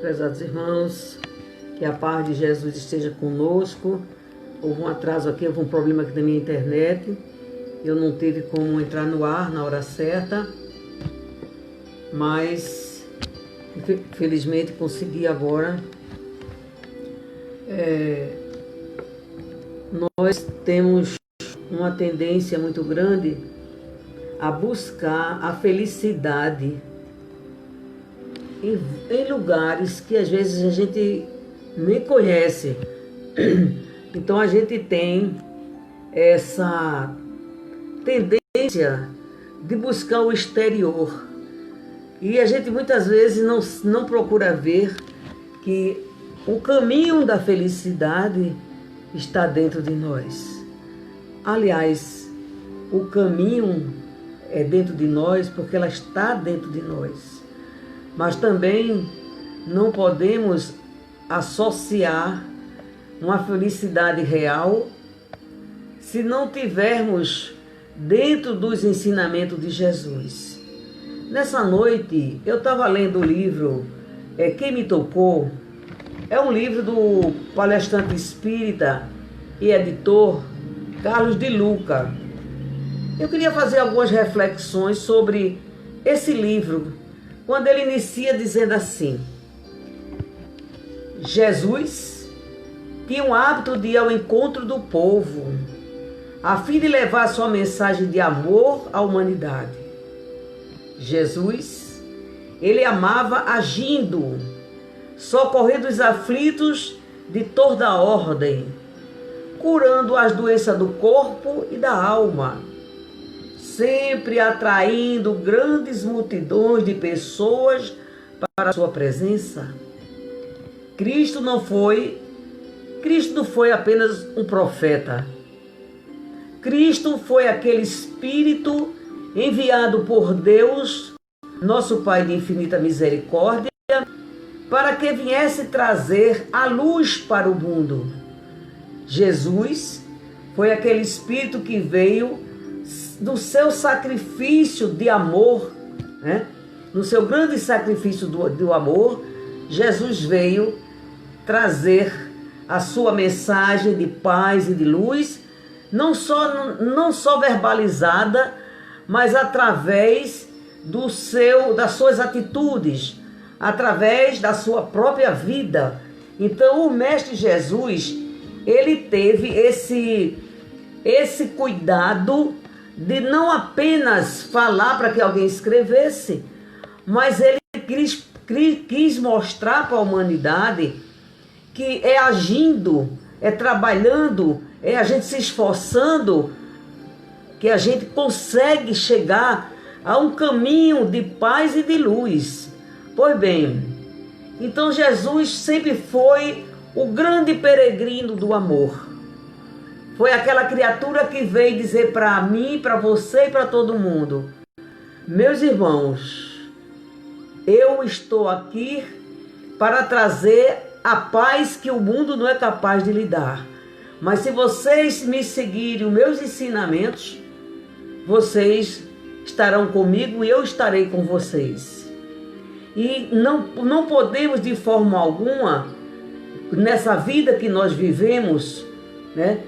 Prezados irmãos, que a paz de Jesus esteja conosco. Houve um atraso aqui, houve um problema aqui na minha internet. Eu não tive como entrar no ar na hora certa, mas felizmente consegui agora. Nós temos uma tendência muito grande a buscar a felicidade em lugares que às vezes a gente nem conhece. Então a gente tem essa tendência de buscar o exterior. E a gente muitas vezes não procura ver que o caminho da felicidade está dentro de nós. Aliás, o caminho é dentro de nós porque ela está dentro de nós. Mas também não podemos associar uma felicidade real se não tivermos dentro dos ensinamentos de Jesus. Nessa noite, eu estava lendo o livro Quem Me Tocou. É um livro do palestrante espírita e editor Carlos de Luca. Eu queria fazer algumas reflexões sobre esse livro, quando ele inicia dizendo assim: Jesus tinha o hábito de ir ao encontro do povo, a fim de levar sua mensagem de amor à humanidade. Jesus, ele amava agindo, socorrendo os aflitos de toda a ordem, curando as doenças do corpo e da alma, sempre atraindo grandes multidões de pessoas para a sua presença. Cristo não foi apenas um profeta. Cristo foi aquele Espírito enviado por Deus, nosso Pai de infinita misericórdia, para que viesse trazer a luz para o mundo. Jesus foi aquele Espírito que veio do seu sacrifício de amor, né? No seu grande sacrifício do amor, Jesus veio trazer a sua mensagem de paz e de luz, não só verbalizada, mas através das suas atitudes, através da sua própria vida. Então o Mestre Jesus, ele teve esse cuidado de não apenas falar para que alguém escrevesse, mas ele quis mostrar para a humanidade que é agindo, é trabalhando, é a gente se esforçando, que a gente consegue chegar a um caminho de paz e de luz. Pois bem, então Jesus sempre foi o grande peregrino do amor. Foi aquela criatura que veio dizer para mim, para você e para todo mundo: meus irmãos, eu estou aqui para trazer a paz que o mundo não é capaz de lhe dar. Mas se vocês me seguirem os meus ensinamentos, vocês estarão comigo e eu estarei com vocês. E não podemos de forma alguma, nessa vida que nós vivemos, né,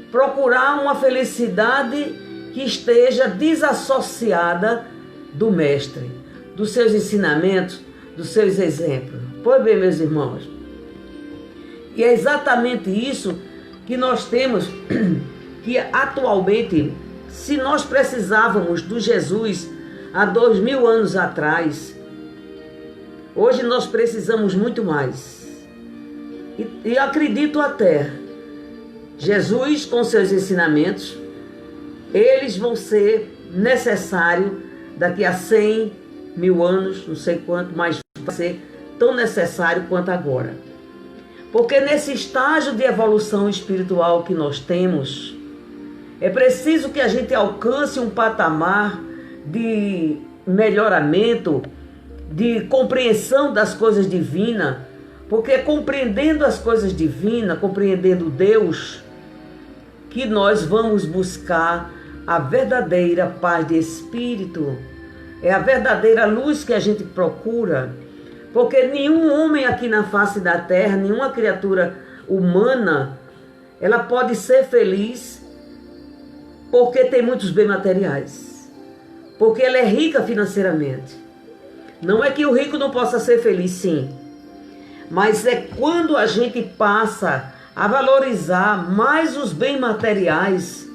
procurar uma felicidade que esteja desassociada do Mestre, dos seus ensinamentos, dos seus exemplos. Pois bem, meus irmãos, e é exatamente isso que nós temos, que atualmente, se nós precisávamos do Jesus há 2000 anos atrás, hoje nós precisamos muito mais. E acredito até, Jesus com seus ensinamentos, eles vão ser necessários daqui a 100.000 anos, não sei quanto, mas vai ser tão necessário quanto agora. Porque nesse estágio de evolução espiritual que nós temos, é preciso que a gente alcance um patamar de melhoramento, de compreensão das coisas divinas, porque compreendendo as coisas divinas, compreendendo Deus, que nós vamos buscar a verdadeira paz de espírito, é a verdadeira luz que a gente procura, Porque nenhum homem aqui na face da terra, nenhuma criatura humana, ela pode ser feliz porque tem muitos bens materiais. Porque ela é rica financeiramente. Não é que o rico não possa ser feliz, sim. Mas é quando a gente passa a valorizar mais os bens materiais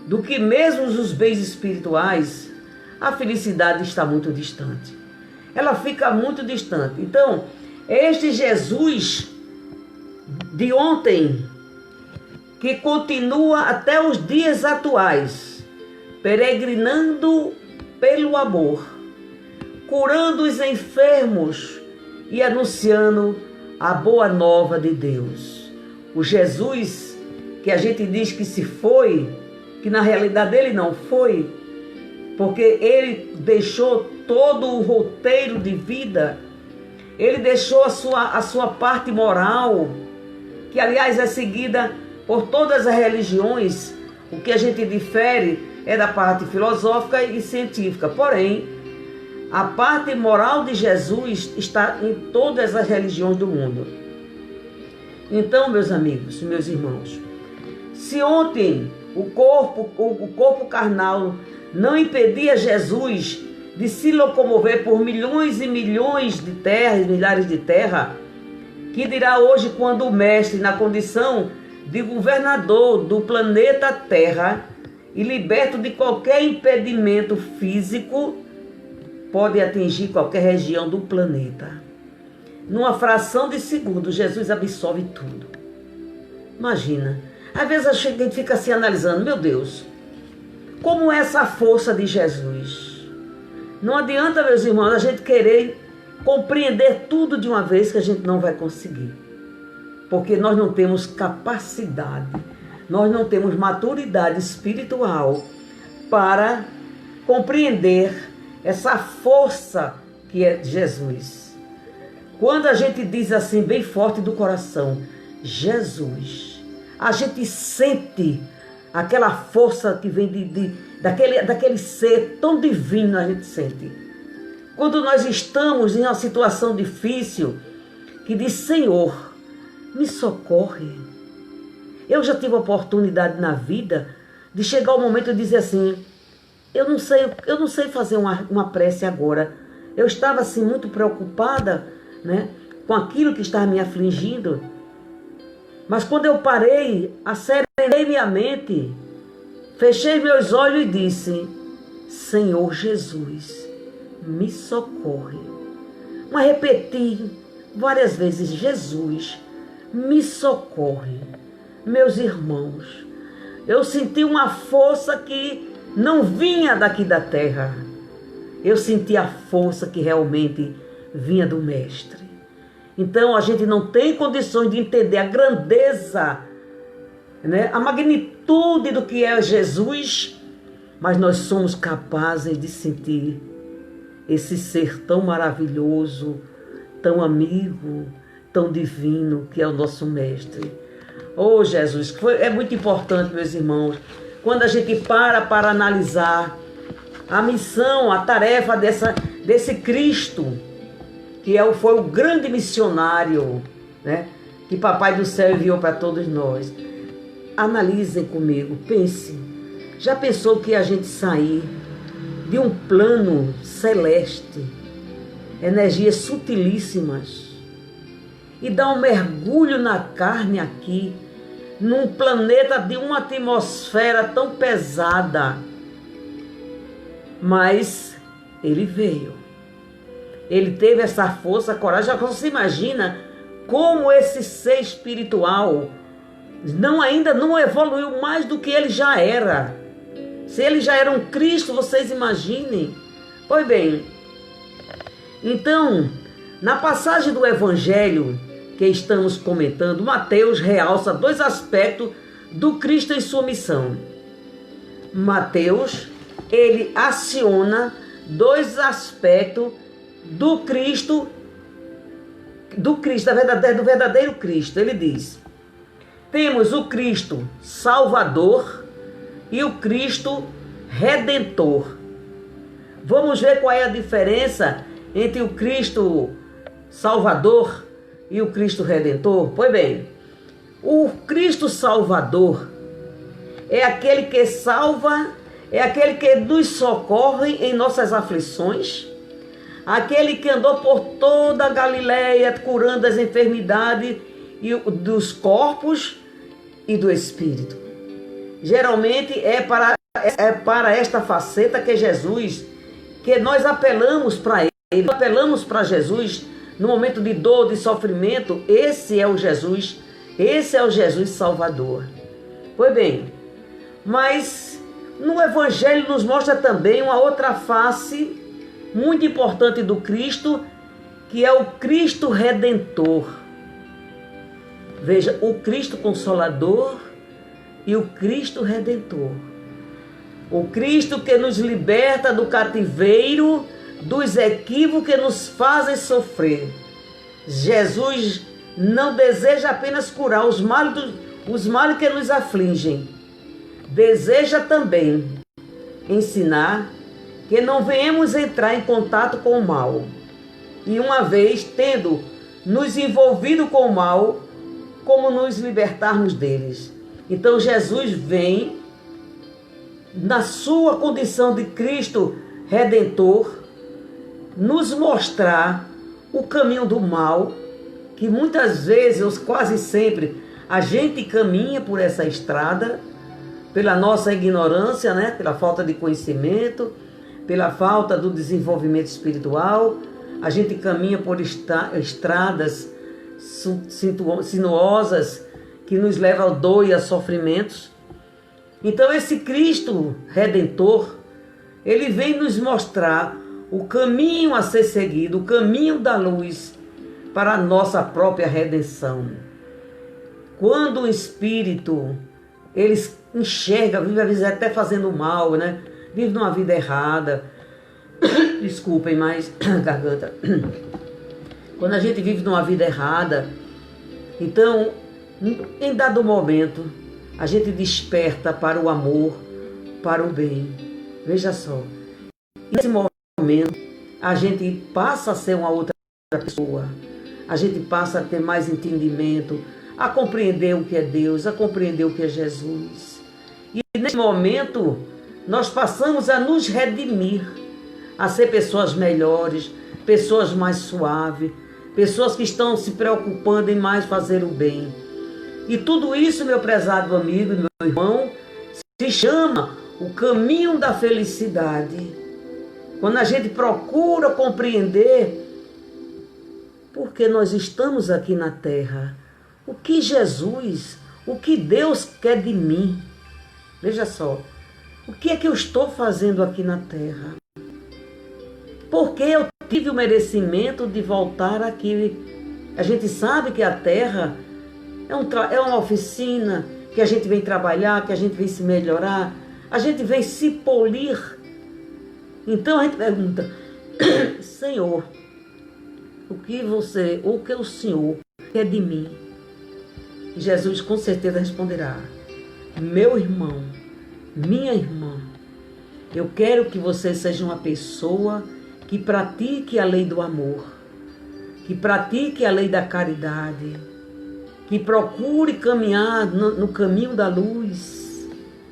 do que mesmo os bens espirituais, a felicidade está muito distante. Ela fica muito distante. Então, este Jesus de ontem, que continua até os dias atuais, peregrinando pelo amor, curando os enfermos e anunciando a boa nova de Deus. O Jesus que a gente diz que se foi, que na realidade ele não foi, porque ele deixou todo o roteiro de vida, ele deixou a sua parte moral, que aliás é seguida por todas as religiões. O que a gente difere é da parte filosófica e científica, porém, a parte moral de Jesus está em todas as religiões do mundo. Então, meus amigos, meus irmãos, se ontem o corpo carnal não impedia Jesus de se locomover por milhões e milhões de terras, milhares de terras, que dirá hoje quando o mestre, na condição de governador do planeta Terra e liberto de qualquer impedimento físico, pode atingir qualquer região do planeta. Numa fração de segundo, Jesus absorve tudo. Imagina. Às vezes a gente fica se analisando, meu Deus, como é essa força de Jesus? Não adianta, meus irmãos, a gente querer compreender tudo de uma vez, que a gente não vai conseguir. Porque nós não temos capacidade, nós não temos maturidade espiritual para compreender essa força que é Jesus. Quando a gente diz assim, bem forte do coração, Jesus, a gente sente aquela força que vem daquele ser tão divino, a gente sente. Quando nós estamos em uma situação difícil, que diz, Senhor, me socorre. Eu já tive a oportunidade na vida de chegar ao momento de dizer assim, eu não sei fazer uma prece agora. Eu estava assim muito preocupada, né, com aquilo que estava me afligindo. Mas quando eu parei, asserenei minha mente, fechei meus olhos e disse, Senhor Jesus, me socorre. Mas repeti várias vezes, Jesus, me socorre. Meus irmãos, eu senti uma força que não vinha daqui da terra. Eu senti a força que realmente vinha do Mestre. Então a gente não tem condições de entender a grandeza, né, a magnitude do que é Jesus, mas nós somos capazes de sentir esse ser tão maravilhoso, tão amigo, tão divino que é o nosso Mestre. Oh Jesus, é muito importante, meus irmãos, quando a gente para analisar a missão, a tarefa desse Cristo, que foi o grande missionário, né, que Papai do Céu enviou para todos nós. Analisem comigo, pense. Já pensou que a gente sair de um plano celeste, energias sutilíssimas, e dar um mergulho na carne aqui, num planeta de uma atmosfera tão pesada? Mas ele veio. Ele teve essa força, coragem. Você imagina como esse ser espiritual ainda não evoluiu mais do que ele já era. Se ele já era um Cristo, vocês imaginem. Pois bem, então, na passagem do Evangelho que estamos comentando, Mateus realça dois aspectos do Cristo em sua missão. Mateus, ele aciona dois aspectos do Cristo, do verdadeiro Cristo. Ele diz, temos o Cristo Salvador e o Cristo Redentor. Vamos ver qual é a diferença entre o Cristo Salvador e o Cristo Redentor? Pois bem, o Cristo Salvador é aquele que salva, é aquele que nos socorre em nossas aflições, aquele que andou por toda a Galileia curando as enfermidades dos corpos e do espírito. Geralmente é para esta faceta que Jesus, que nós apelamos para Ele, apelamos para Jesus no momento de dor, de sofrimento. Esse é o Jesus Salvador. Pois bem, mas no Evangelho nos mostra também uma outra face muito importante do Cristo, que é o Cristo Redentor. Veja, o Cristo Consolador e o Cristo Redentor. O Cristo que nos liberta do cativeiro, dos equívocos que nos fazem sofrer. Jesus não deseja apenas curar os males que nos afligem. Deseja também ensinar que não venhamos entrar em contato com o mal. E uma vez tendo nos envolvido com o mal, como nos libertarmos deles. Então Jesus vem na sua condição de Cristo Redentor nos mostrar o caminho do mal, que muitas vezes, ou quase sempre, a gente caminha por essa estrada, pela nossa ignorância, né? Pela falta de conhecimento, pela falta do desenvolvimento espiritual. A gente caminha por estradas sinuosas que nos levam ao dor e a sofrimentos. Então esse Cristo Redentor, ele vem nos mostrar o caminho a ser seguido, o caminho da luz para a nossa própria redenção. Quando o Espírito, ele enxerga, vive às vezes até fazendo mal, né? Vive numa vida errada. Desculpem, mas garganta. Quando a gente vive numa vida errada, então, em dado momento, a gente desperta para o amor, para o bem. Veja só. Nesse momento, a gente passa a ser uma outra pessoa. A gente passa a ter mais entendimento, a compreender o que é Deus, a compreender o que é Jesus. E nesse momento, nós passamos a nos redimir, a ser pessoas melhores, pessoas mais suaves, pessoas que estão se preocupando em mais fazer o bem. E tudo isso, meu prezado amigo e meu irmão, se chama o caminho da felicidade. Quando a gente procura compreender por que nós estamos aqui na terra, o que Jesus, o que Deus quer de mim. Veja só, o que é que eu estou fazendo aqui na terra? Por que eu tive o merecimento de voltar aqui? A gente sabe que a terra é uma oficina, que a gente vem trabalhar, que a gente vem se melhorar, a gente vem se polir. Então a gente pergunta, Senhor, o que o Senhor quer de mim? Jesus com certeza responderá, meu irmão, minha irmã, eu quero que você seja uma pessoa que pratique a lei do amor, que pratique a lei da caridade, que procure caminhar no caminho da luz.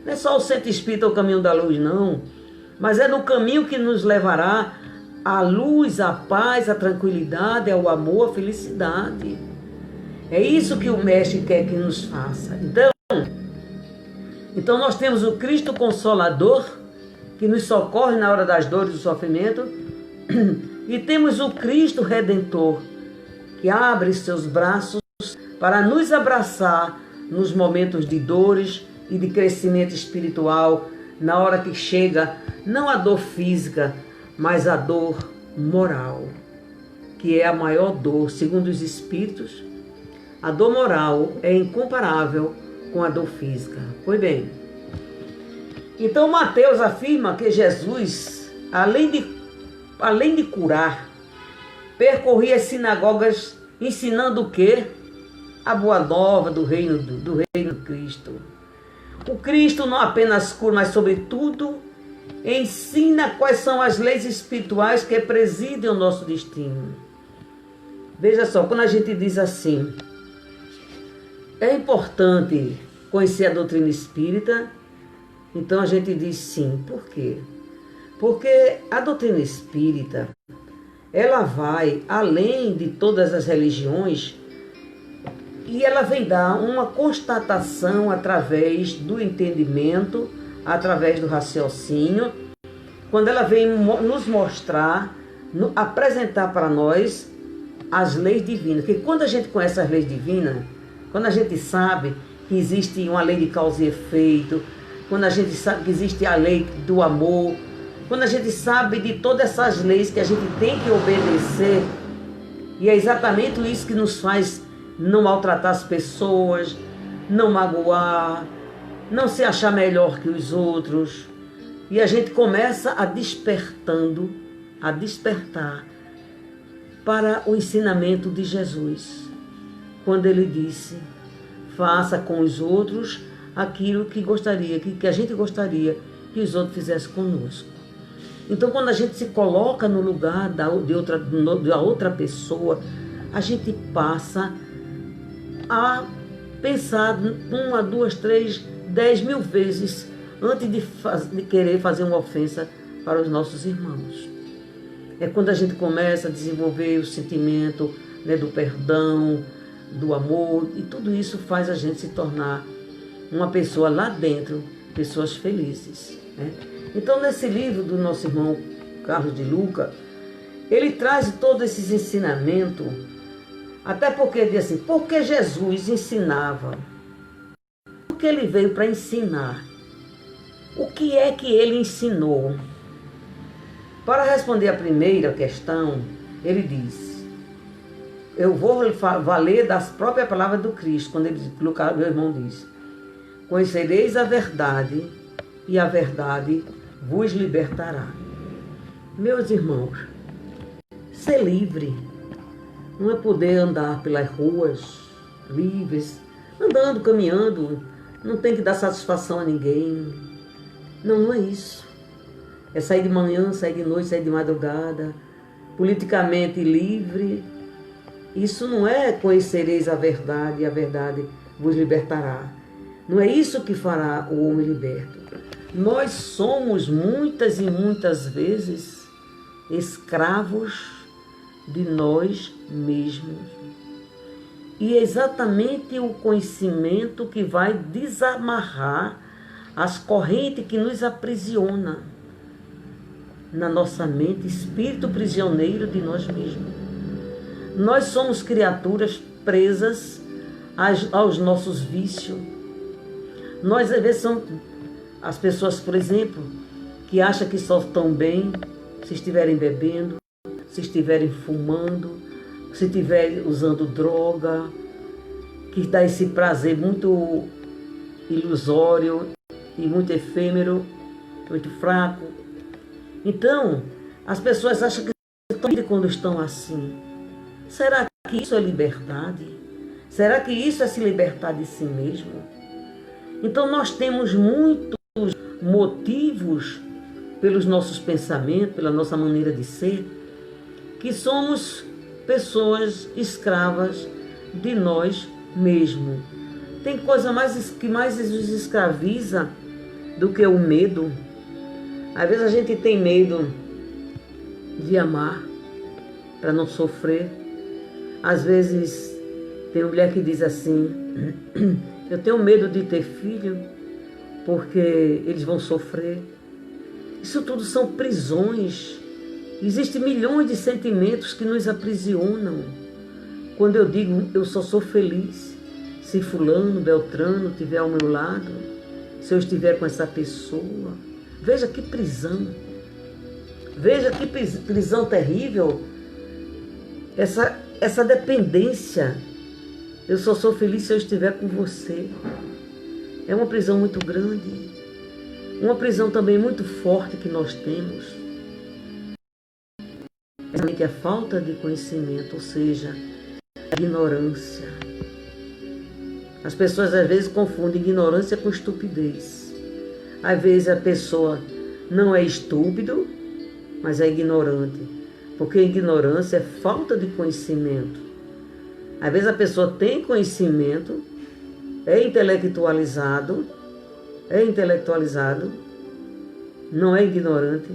Não é só o centro espírita o caminho da luz, não, mas é no caminho que nos levará à luz, à paz, à tranquilidade, ao amor, à felicidade. É isso que o Mestre quer que nos faça. Então nós temos o Cristo Consolador, que nos socorre na hora das dores e do sofrimento, e temos o Cristo Redentor, que abre seus braços para nos abraçar nos momentos de dores e de crescimento espiritual, na hora que chega não a dor física, mas a dor moral, que é a maior dor, segundo os Espíritos. A dor moral é incomparável com a dor física. Pois bem, então Mateus afirma que Jesus, além de curar, percorria as sinagogas ensinando o quê? A boa nova do reino de Cristo. O Cristo não apenas cura, mas sobretudo ensina quais são as leis espirituais que presidem o nosso destino. Veja só, quando a gente diz assim, é importante conhecer a doutrina espírita, então a gente diz sim. Por quê? Porque a doutrina espírita, ela vai além de todas as religiões e ela vem dar uma constatação através do entendimento, através do raciocínio, quando ela vem nos mostrar, apresentar para nós as leis divinas. Porque quando a gente conhece as leis divinas, quando a gente sabe que existe uma lei de causa e efeito, quando a gente sabe que existe a lei do amor, quando a gente sabe de todas essas leis que a gente tem que obedecer, e é exatamente isso que nos faz não maltratar as pessoas, não magoar, não se achar melhor que os outros. E a gente começa a despertar para o ensinamento de Jesus, quando ele disse, faça com os outros aquilo que gostaria, que a gente gostaria que os outros fizessem conosco. Então, quando a gente se coloca no lugar da outra pessoa, a gente passa a pensar 1, 2, 3, 10 mil vezes antes de querer fazer uma ofensa para os nossos irmãos. É quando a gente começa a desenvolver o sentimento, né, do perdão, do amor, e tudo isso faz a gente se tornar uma pessoa lá dentro, pessoas felizes, né? Então, nesse livro do nosso irmão Carlos de Luca, ele traz todos esses ensinamentos, até porque diz assim, porque Jesus ensinava, porque ele veio para ensinar. O que é que ele ensinou? Para responder a primeira questão, ele diz, eu vou valer das próprias palavras do Cristo, quando ele, meu irmão diz, conhecereis a verdade e a verdade vos libertará. Meus irmãos, ser livre não é poder andar pelas ruas livres, andando, caminhando, não tem que dar satisfação a ninguém. Não, não é isso. É sair de manhã, sair de noite, sair de madrugada, politicamente livre. Isso não é conhecereis a verdade e a verdade vos libertará. Não é isso que fará o homem liberto. Nós somos muitas e muitas vezes escravos de nós mesmos. E é exatamente o conhecimento que vai desamarrar as correntes que nos aprisionam na nossa mente, espírito prisioneiro de nós mesmos. Nós somos criaturas presas aos nossos vícios. Nós, às vezes, somos as pessoas, por exemplo, que acham que só estão bem se estiverem bebendo, se estiverem fumando, se estiverem usando droga, que dá esse prazer muito ilusório e muito efêmero, muito fraco. Então, as pessoas acham que estão bem quando estão assim. Será que isso é liberdade? Será que isso é se libertar de si mesmo? Então, nós temos muitos motivos pelos nossos pensamentos, pela nossa maneira de ser, que somos pessoas escravas de nós mesmos. Tem coisa que mais nos escraviza do que o medo. Às vezes a gente tem medo de amar para não sofrer. Às vezes tem mulher que diz assim, eu tenho medo de ter filho porque eles vão sofrer. Isso tudo são prisões. Existem milhões de sentimentos que nos aprisionam. Quando eu digo, eu só sou feliz se fulano, beltrano estiver ao meu lado, se eu estiver com essa pessoa. Veja que prisão. Veja que prisão terrível. Essa dependência. Eu só sou feliz se eu estiver com você. É uma prisão muito grande. Uma prisão também muito forte que nós temos. É a falta de conhecimento, ou seja, a ignorância. As pessoas às vezes confundem ignorância com estupidez. Às vezes a pessoa não é estúpido, mas é ignorante. Porque ignorância é falta de conhecimento. Às vezes a pessoa tem conhecimento, é intelectualizado, não é ignorante,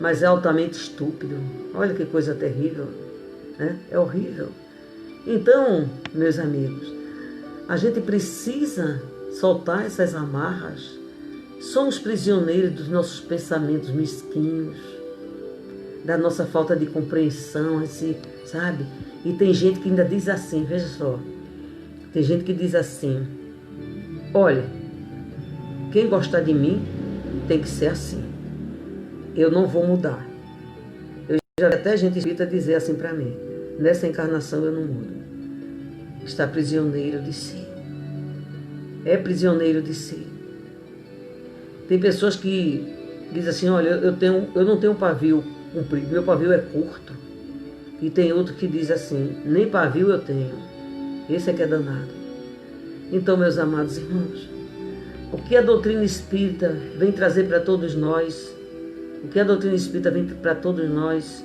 mas é altamente estúpido. Olha que coisa terrível, né? É horrível. Então, meus amigos, a gente precisa soltar essas amarras. Somos prisioneiros dos nossos pensamentos mesquinhos, da nossa falta de compreensão, assim, sabe? E tem gente que ainda diz assim, veja só, tem gente que diz assim, olha, quem gostar de mim tem que ser assim, eu não vou mudar. Eu já vi até gente espírita dizer assim para mim, nessa encarnação eu não mudo. Está prisioneiro de si. É prisioneiro de si. Tem pessoas que dizem assim, olha, eu não tenho pavio comprido, meu pavio é curto. E tem outro que diz assim, nem pavio eu tenho. Esse é que é danado. Então, meus amados irmãos, o que a doutrina espírita vem trazer para todos nós, o que a doutrina espírita vem para todos nós,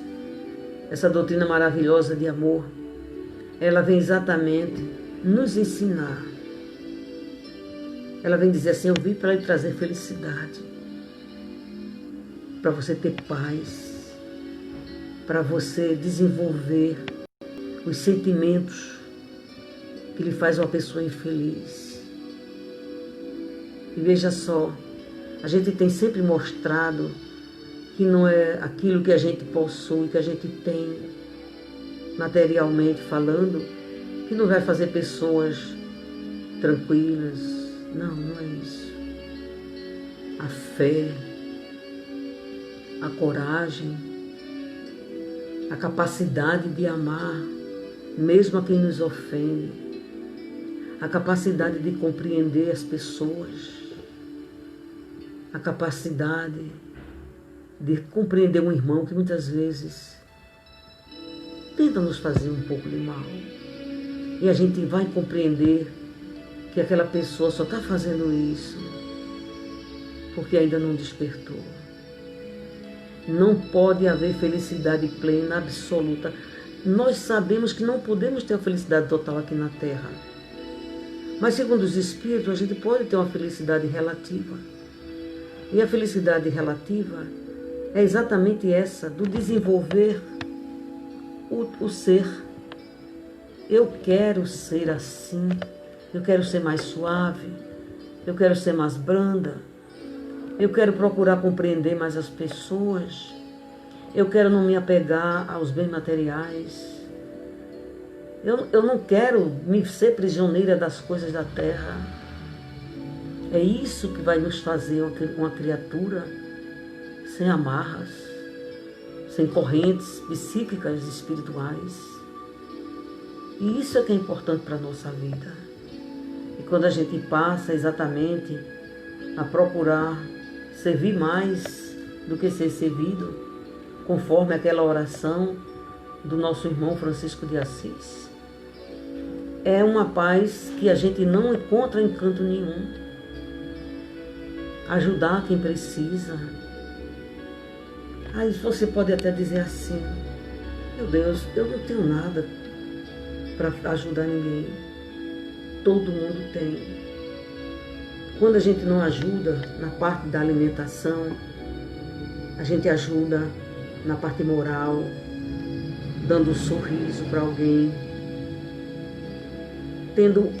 essa doutrina maravilhosa de amor, ela vem exatamente nos ensinar. Ela vem dizer assim, eu vim para lhe trazer felicidade, para você ter paz, para você desenvolver os sentimentos que lhe faz uma pessoa infeliz. E veja só, a gente tem sempre mostrado que não é aquilo que a gente possui, que a gente tem, materialmente falando, que não vai fazer pessoas tranquilas. Não, não é isso. A fé, a coragem, a capacidade de amar, mesmo a quem nos ofende, a capacidade de compreender as pessoas, a capacidade de compreender um irmão que muitas vezes tenta nos fazer um pouco de mal. E a gente vai compreender que aquela pessoa só está fazendo isso porque ainda não despertou. Não pode haver felicidade plena, absoluta. Nós sabemos que não podemos ter a felicidade total aqui na Terra. Mas segundo os Espíritos, a gente pode ter uma felicidade relativa. E a felicidade relativa é exatamente essa, do desenvolver o ser. Eu quero ser assim, eu quero ser mais suave, eu quero ser mais branda, eu quero procurar compreender mais as pessoas, eu quero não me apegar aos bens materiais, eu não quero me ser prisioneira das coisas da terra. É isso que vai nos fazer uma criatura sem amarras, sem correntes psíquicas e espirituais. E isso é que é importante para a nossa vida. E quando a gente passa exatamente a procurar servir mais do que ser servido, conforme aquela oração do nosso irmão Francisco de Assis, é uma paz que a gente não encontra em canto nenhum. Ajudar quem precisa. Aí você pode até dizer assim, meu Deus, eu não tenho nada para ajudar ninguém. Todo mundo tem. Quando a gente não ajuda na parte da alimentação, a gente ajuda na parte moral, dando um sorriso para alguém, tendo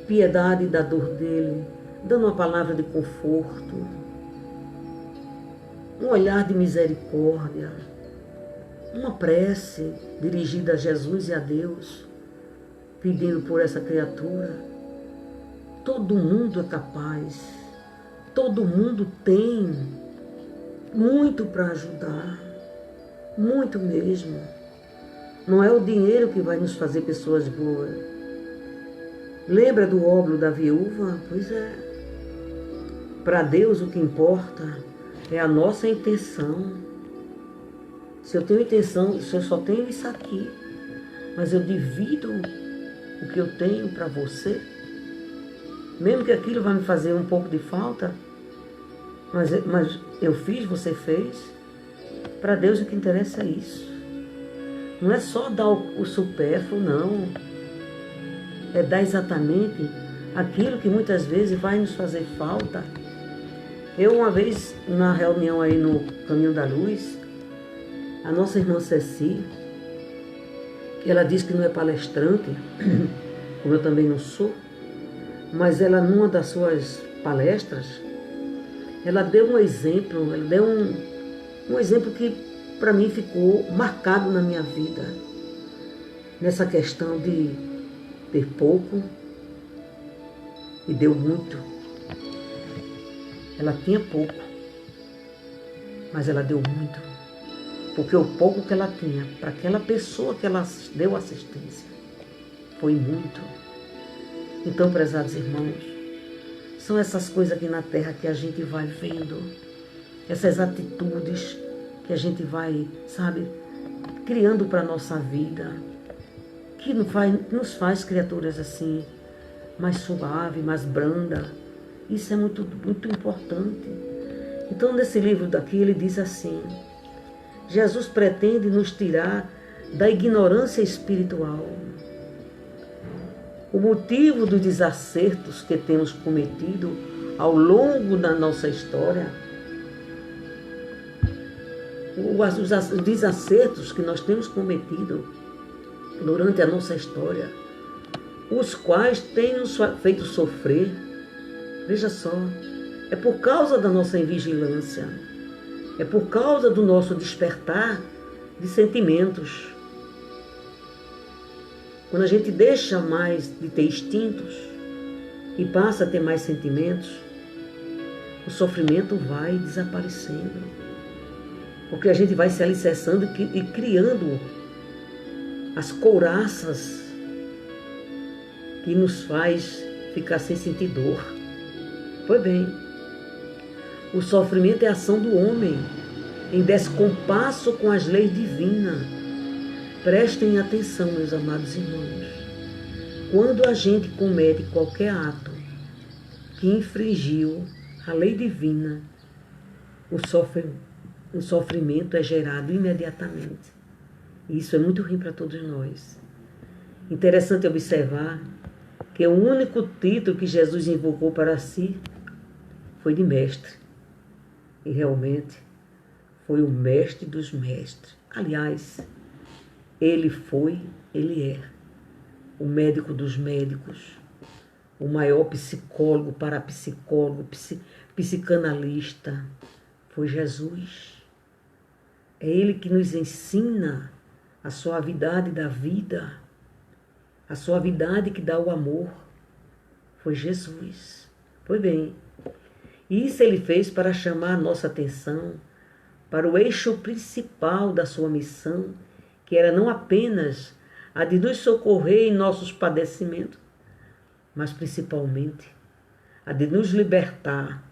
piedade da dor dele, dando uma palavra de conforto, um olhar de misericórdia, uma prece dirigida a Jesus e a Deus, pedindo por essa criatura. Todo mundo é capaz, todo mundo tem muito para ajudar, muito mesmo. Não é o dinheiro que vai nos fazer pessoas boas. Lembra do óbolo da viúva? Pois é. Para Deus o que importa é a nossa intenção. Se eu tenho intenção, se eu só tenho isso aqui, mas eu divido o que eu tenho para você, mesmo que aquilo vai me fazer um pouco de falta, mas eu fiz, você fez, para Deus o que interessa é isso. Não é só dar o supérfluo, não. É dar exatamente aquilo que muitas vezes vai nos fazer falta. Eu, uma vez, na reunião aí no Caminho da Luz, a nossa irmã Ceci, ela disse que não é palestrante, como eu também não sou, mas ela, numa das suas palestras, ela deu um exemplo, um exemplo que para mim ficou marcado na minha vida, nessa questão de ter pouco e deu muito. Ela tinha pouco, mas ela deu muito, porque o pouco que ela tinha para aquela pessoa que ela deu assistência foi muito. Então, prezados irmãos, são essas coisas aqui na terra que a gente vai vendo, essas atitudes que a gente vai, sabe, criando para a nossa vida, que nos faz criaturas assim, mais suave, mais branda. Isso é muito, muito importante. Então, nesse livro daqui, ele diz assim: Jesus pretende nos tirar da ignorância espiritual. O motivo dos desacertos que temos cometido ao longo da nossa história, os desacertos que nós temos cometido durante a nossa história, os quais têm nos feito sofrer, veja só, é por causa da nossa invigilância, é por causa do nosso despertar de sentimentos. Quando a gente deixa mais de ter instintos e passa a ter mais sentimentos, o sofrimento vai desaparecendo. Porque a gente vai se alicerçando e criando as couraças que nos faz ficar sem sentir dor. Pois bem, o sofrimento é a ação do homem em descompasso com as leis divinas. Prestem atenção, meus amados irmãos. Quando a gente comete qualquer ato que infringiu a lei divina, o sofrimento é gerado imediatamente. E isso é muito ruim para todos nós. Interessante observar que o único título que Jesus invocou para si foi de mestre. E realmente foi o mestre dos mestres. Aliás, ele é o médico dos médicos, o maior psicólogo, parapsicólogo, psicanalista. Foi Jesus. É ele que nos ensina a suavidade da vida, a suavidade que dá o amor. Foi Jesus. Pois bem, isso ele fez para chamar a nossa atenção para o eixo principal da sua missão, que era não apenas a de nos socorrer em nossos padecimentos, mas principalmente a de nos libertar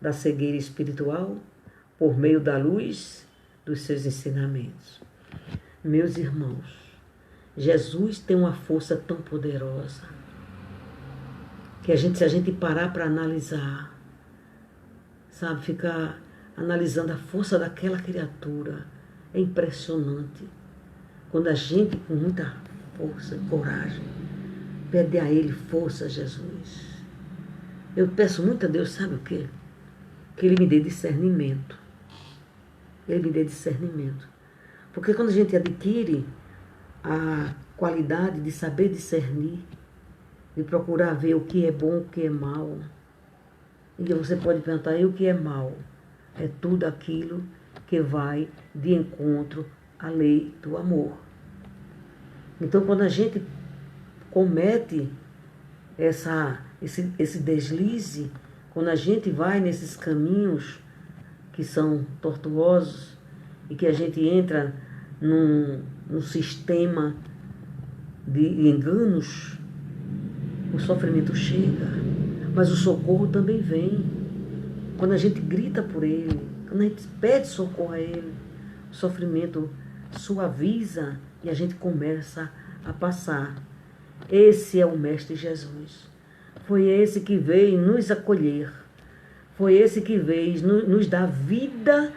da cegueira espiritual por meio da luz dos seus ensinamentos. Meus irmãos, Jesus tem uma força tão poderosa que se a gente parar para analisar, sabe, ficar analisando a força daquela criatura, é impressionante. Quando a gente, com muita força e coragem, pede a Ele força, Jesus. Eu peço muito a Deus, sabe o quê? Que Ele me dê discernimento. Ele me dê discernimento. Porque quando a gente adquire a qualidade de saber discernir, de procurar ver o que é bom, o que é mal, e você pode perguntar, e o que é mal? É tudo aquilo que vai de encontro à lei do amor. Então, quando a gente comete esse deslize, quando a gente vai nesses caminhos que são tortuosos e que a gente entra num sistema de enganos, o sofrimento chega, mas o socorro também vem. Quando a gente grita por Ele, quando a gente pede socorro a Ele, o sofrimento suaviza e a gente começa a passar. Esse é o Mestre Jesus. Foi esse que veio nos acolher. Foi esse que veio nos dar vida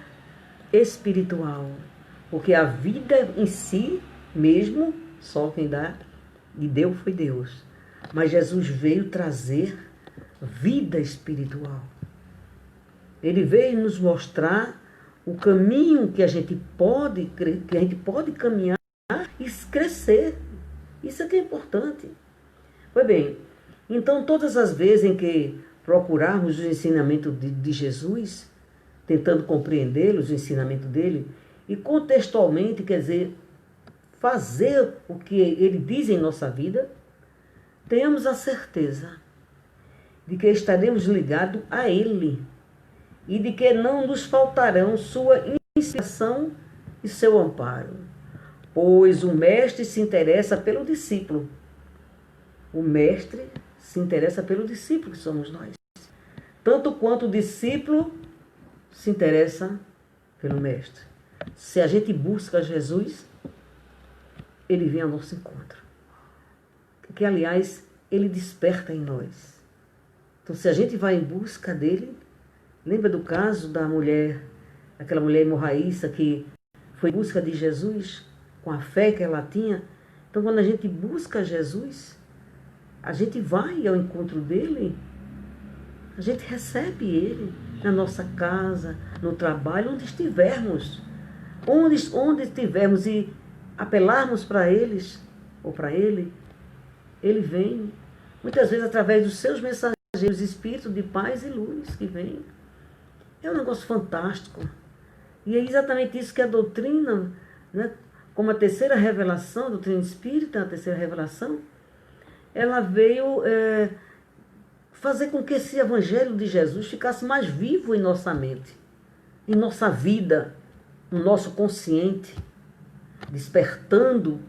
espiritual. Porque a vida em si Mesmo só quem dá e deu foi Deus. Mas Jesus veio trazer vida espiritual. Ele veio nos mostrar o caminho que a gente pode caminhar e crescer. Isso é que é importante. Pois bem, então todas as vezes em que procurarmos o ensinamento de Jesus, tentando compreendê-los, o ensinamento dele, e contextualmente, quer dizer, fazer o que ele diz em nossa vida, tenhamos a certeza de que estaremos ligados a ele e de que não nos faltarão sua inspiração e seu amparo, pois o mestre se interessa pelo discípulo. O mestre se interessa pelo discípulo que somos nós, tanto quanto o discípulo se interessa pelo mestre. Se a gente busca Jesus, ele vem ao nosso encontro. Que, aliás, ele desperta em nós. Então, se a gente vai em busca dele, lembra do caso da mulher, aquela mulher hemorraíça que foi em busca de Jesus, com a fé que ela tinha. Então, quando a gente busca Jesus, a gente vai ao encontro dele, a gente recebe ele na nossa casa, no trabalho, onde estivermos. Onde estivermos e apelarmos para eles, ou para ele, ele vem. Muitas vezes através dos seus mensageiros, espíritos de paz e luz que vem. É um negócio fantástico. E é exatamente isso que a doutrina, né, como a terceira revelação, a doutrina espírita, a terceira revelação, ela veio fazer com que esse evangelho de Jesus ficasse mais vivo em nossa mente, em nossa vida, no nosso consciente, despertando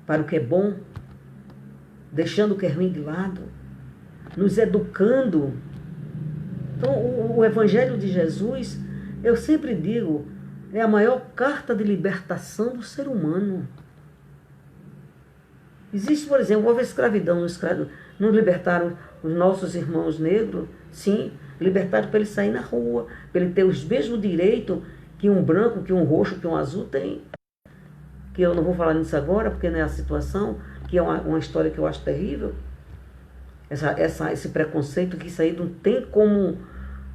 para o que é bom, deixando o que é ruim de lado, nos educando. Então, o evangelho de Jesus, eu sempre digo, é a maior carta de libertação do ser humano. Existe, por exemplo, houve escravidão, não libertaram os nossos irmãos negros? Sim, libertaram para ele sair na rua, para ele ter os mesmos direitos que um branco, que um roxo, que um azul tem. Que eu não vou falar nisso agora, porque não é a situação, que é uma história que eu acho terrível. Esse preconceito, que isso aí não tem como,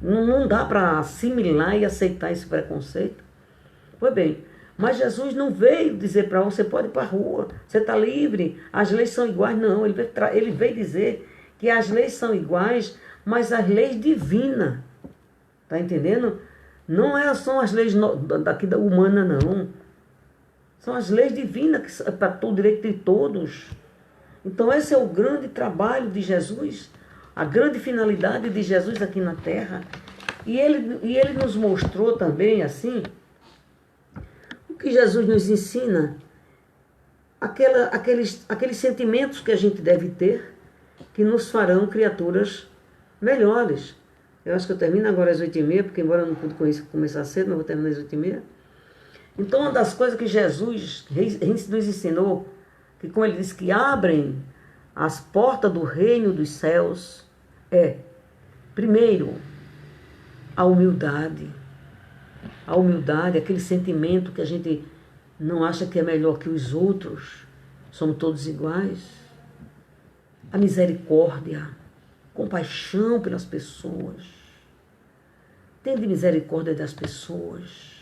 não dá para assimilar e aceitar esse preconceito. Pois bem, mas Jesus não veio dizer para você pode ir para a rua, você está livre, as leis são iguais. Não, ele veio dizer que as leis são iguais, mas as leis divinas. Está entendendo? Não são as leis daqui da humana, não. São as leis divinas que são para o direito de todos. Então esse é o grande trabalho de Jesus, a grande finalidade de Jesus aqui na Terra. E ele nos mostrou também, assim, o que Jesus nos ensina, aqueles sentimentos que a gente deve ter, que nos farão criaturas melhores. Eu acho que eu termino agora às 8h30, porque embora eu não pude começar cedo, mas vou terminar às 8h30. Então, uma das coisas que Jesus nos ensinou, que como ele disse que abrem as portas do reino dos céus, primeiro, a humildade. A humildade, aquele sentimento que a gente não acha que é melhor que os outros, somos todos iguais. A misericórdia, compaixão pelas pessoas. Tende misericórdia das pessoas.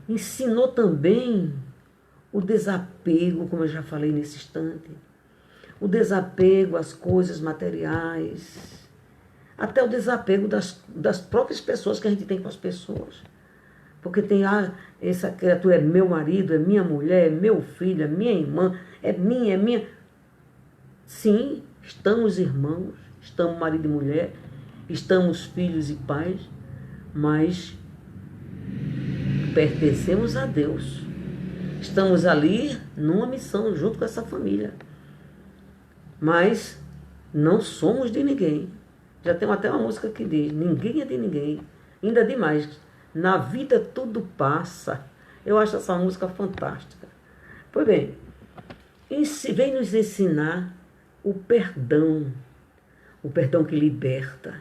Ensinou também o desapego, como eu já falei nesse instante. O desapego às coisas materiais. Até o desapego das próprias pessoas que a gente tem com as pessoas. Porque tem, essa criatura é meu marido, é minha mulher, é meu filho, é minha irmã, é minha. Sim, estamos irmãos, estamos marido e mulher, estamos filhos e pais, mas pertencemos a Deus. Estamos ali numa missão junto com essa família. Mas não somos de ninguém. Já tem até uma música que diz, ninguém é de ninguém. Ainda demais, na vida tudo passa. Eu acho essa música fantástica. Pois bem, vem nos ensinar o perdão que liberta,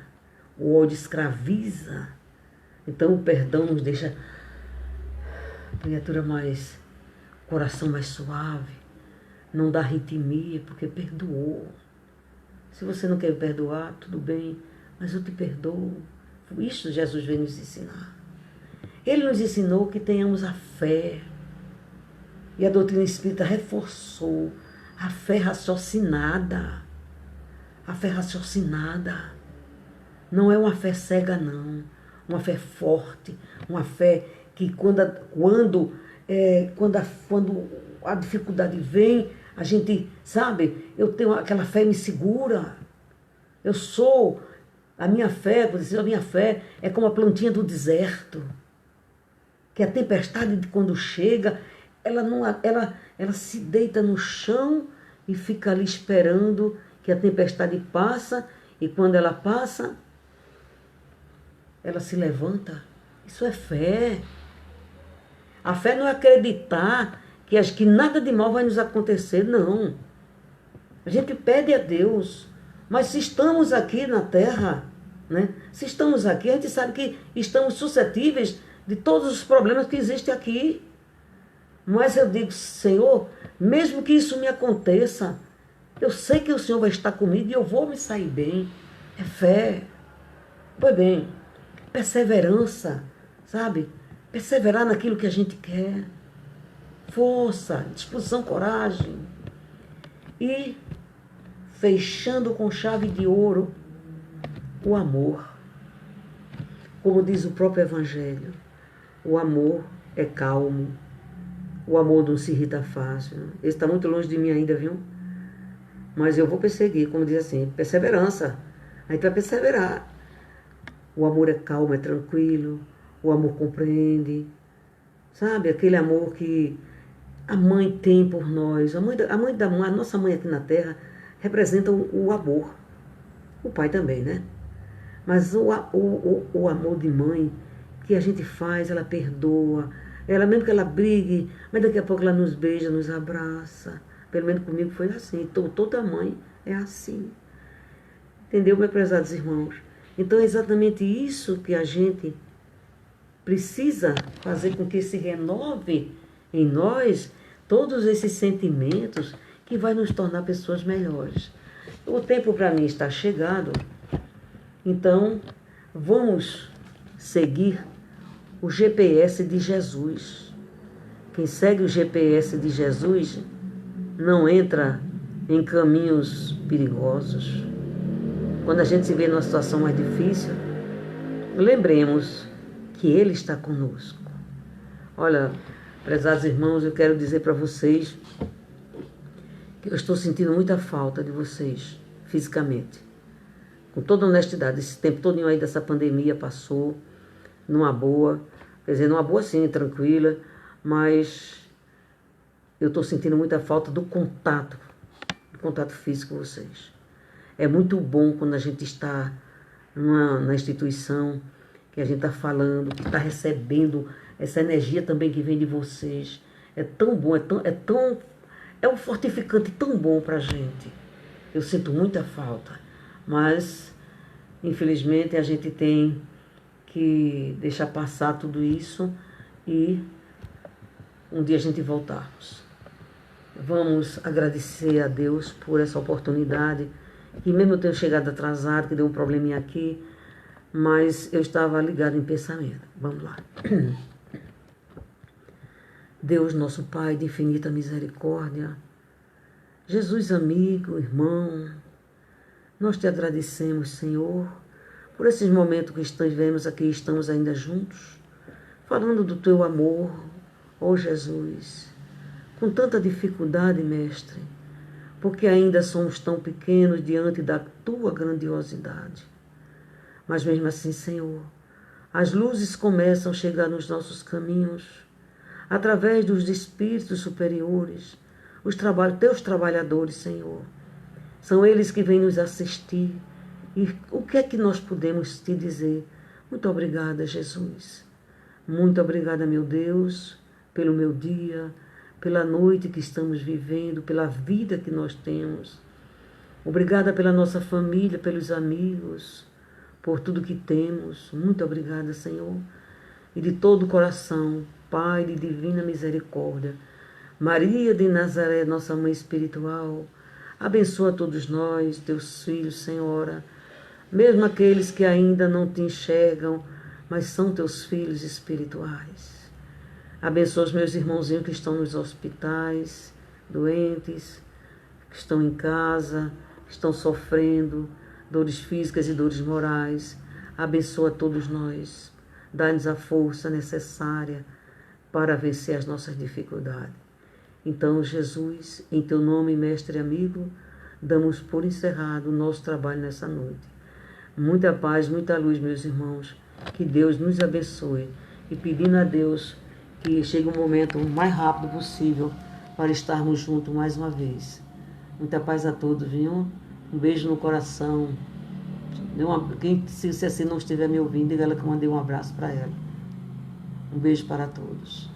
o ódio escraviza. Então o perdão nos deixa a criatura mais coração mais suave, não dá arritmia, porque perdoou. Se você não quer perdoar, tudo bem, mas eu te perdoo. Isso Jesus veio nos ensinar. Ele nos ensinou que tenhamos a fé. E a doutrina espírita reforçou a fé raciocinada. A fé raciocinada. Não é uma fé cega, não. Uma fé forte. Uma fé que quando a dificuldade vem, a gente, sabe, eu tenho aquela fé me segura. A minha fé é como a plantinha do deserto. Que a tempestade, quando chega, ela se deita no chão e fica ali esperando que a tempestade passa, e quando ela passa, ela se levanta. Isso é fé. A fé não é acreditar que nada de mal vai nos acontecer, não. A gente pede a Deus, mas se estamos aqui na Terra, né? Se estamos aqui, a gente sabe que estamos suscetíveis de todos os problemas que existem aqui. Mas eu digo, Senhor, mesmo que isso me aconteça, eu sei que o Senhor vai estar comigo e eu vou me sair bem. É fé. Pois bem, perseverança, sabe? Perseverar naquilo que a gente quer. Força, disposição, coragem. E fechando com chave de ouro o amor. Como diz o próprio Evangelho, o amor é calmo. O amor não se irrita fácil. Esse está muito longe de mim ainda, viu? Mas eu vou perseguir, como diz assim, perseverança. A gente vai perseverar. O amor é calmo, é tranquilo. O amor compreende. Sabe? Aquele amor que a mãe tem por nós. A nossa mãe aqui na Terra representa o amor. O pai também, né? Mas o amor de mãe que a gente faz, ela perdoa. Ela, mesmo que ela brigue, mas daqui a pouco ela nos beija, nos abraça. Pelo menos comigo foi assim. Toda mãe é assim. Entendeu, meus prezados irmãos? Então é exatamente isso que a gente precisa fazer com que se renove em nós todos esses sentimentos que vai nos tornar pessoas melhores. O tempo para mim está chegado, então vamos seguir o GPS de Jesus. Quem segue o GPS de Jesus não entra em caminhos perigosos. Quando a gente se vê numa situação mais difícil, lembremos que Ele está conosco. Olha, prezados irmãos, eu quero dizer para vocês que eu estou sentindo muita falta de vocês, fisicamente. Com toda honestidade, esse tempo todo aí dessa pandemia passou numa boa, quer dizer, numa boa sim, tranquila, mas eu estou sentindo muita falta do contato físico com vocês. É muito bom quando a gente está na instituição, que a gente está falando, que está recebendo essa energia também que vem de vocês. É tão bom, é um fortificante tão bom para a gente. Eu sinto muita falta, mas infelizmente a gente tem que deixar passar tudo isso e um dia a gente voltarmos. Vamos agradecer a Deus por essa oportunidade, que mesmo eu tenho chegado atrasado, que deu um probleminha aqui, mas eu estava ligado em pensamento. Vamos lá. Deus, nosso Pai de infinita misericórdia, Jesus amigo, irmão, nós te agradecemos, Senhor, por esses momentos que estivemos aqui, estamos ainda juntos, falando do teu amor, ó Jesus, com tanta dificuldade, Mestre, porque ainda somos tão pequenos diante da tua grandiosidade. Mas mesmo assim, Senhor, as luzes começam a chegar nos nossos caminhos, através dos espíritos superiores, teus trabalhadores, Senhor. São eles que vêm nos assistir. E o que é que nós podemos te dizer? Muito obrigada, Jesus. Muito obrigada, meu Deus, pelo meu dia, pela noite que estamos vivendo, pela vida que nós temos. Obrigada pela nossa família, pelos amigos, por tudo que temos. Muito obrigada, Senhor. E de todo o coração, Pai de divina misericórdia, Maria de Nazaré, nossa mãe espiritual, abençoa todos nós, teus filhos, Senhora, mesmo aqueles que ainda não te enxergam, mas são teus filhos espirituais. Abençoa os meus irmãozinhos que estão nos hospitais, doentes, que estão em casa, que estão sofrendo dores físicas e dores morais. Abençoa todos nós. Dá-nos a força necessária para vencer as nossas dificuldades. Então, Jesus, em teu nome, mestre e amigo, damos por encerrado o nosso trabalho nessa noite. Muita paz, muita luz, meus irmãos. Que Deus nos abençoe. E pedindo a Deus que chegue um momento o mais rápido possível para estarmos juntos mais uma vez. Muita paz a todos, viu? Um beijo no coração. Quem, se assim não estiver me ouvindo, diga ela que eu mandei um abraço para ela. Um beijo para todos.